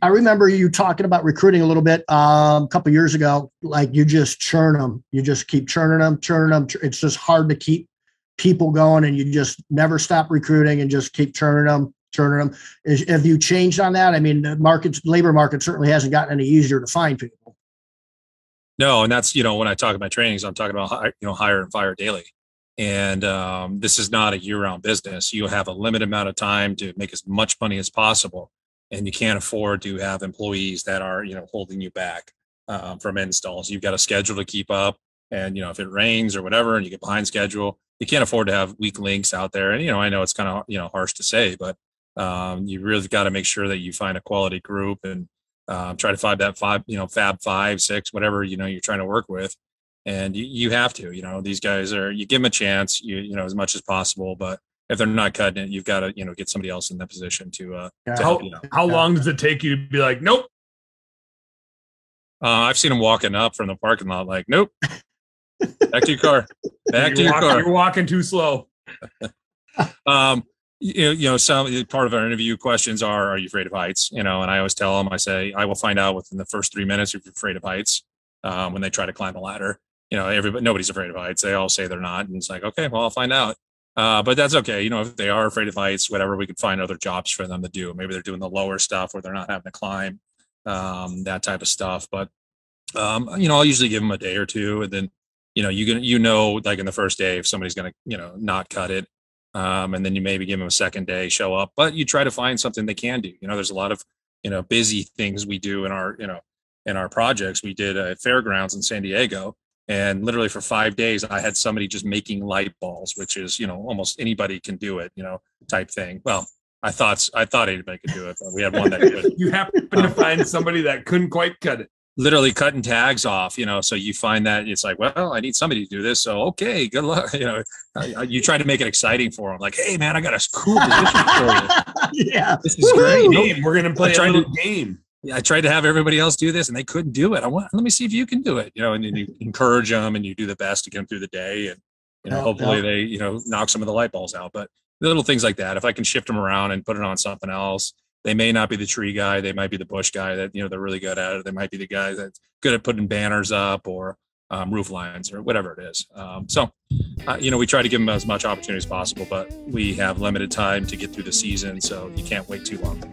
I remember you talking about recruiting a little bit a couple years ago. Like you just churn them, you just keep churning them. It's just hard to keep people going, and you just never stop recruiting and just keep churning them. Have you changed on that? I mean, the labor market certainly hasn't gotten any easier to find people. No, and that's, when I talk about trainings, I'm talking about, hire and fire daily. And this is not a year-round business. You have a limited amount of time to make as much money as possible, and you can't afford to have employees that are, holding you back from installs. You've got a schedule to keep up, and if it rains or whatever, and you get behind schedule, you can't afford to have weak links out there. And I know it's kind of harsh to say, but you really got to make sure that you find a quality group and try to find that fab 5, 6, whatever you're trying to work with. And you have to, these guys you give them a chance, as much as possible. But if they're not cutting it, you've got to, get somebody else in that position to help. How long does it take you to be like, nope? I've seen them walking up from the parking lot like, nope. Back to your car. You're walking too slow. Some part of our interview questions are you afraid of heights? And I always tell them, I say, I will find out within the first 3 minutes if you're afraid of heights when they try to climb a ladder. Nobody's afraid of heights. They all say they're not. And it's like, okay, well, I'll find out. But that's okay. If they are afraid of heights, whatever, we can find other jobs for them to do. Maybe they're doing the lower stuff where they're not having to climb, that type of stuff. But, I'll usually give them a day or two. And then, like in the first day, if somebody's going to, not cut it. And then you maybe give them a second day, show up, but you try to find something they can do. There's a lot of, busy things we do in our projects. We did a fairgrounds in San Diego, and literally for 5 days, I had somebody just making light balls, which is, almost anybody can do it, type thing. Well, I thought anybody could do it, but we had one that could. You happen to find somebody that couldn't quite cut it. Literally cutting tags off, so you find that it's like, well, I need somebody to do this. So, okay, good luck. You try to make it exciting for them. Like, hey man, I got a cool position for you. Yeah. This is great. We're going to play a little game. I tried to have everybody else do this and they couldn't do it. Let me see if you can do it, and then you encourage them and you do the best to get them through the day. And, hopefully they, knock some of the light balls out, but little things like that. If I can shift them around and put it on something else, they may not be the tree guy. They might be the bush guy that, they're really good at it. They might be the guy that's good at putting banners up or roof lines or whatever it is. We try to give them as much opportunity as possible, but we have limited time to get through the season. So you can't wait too long.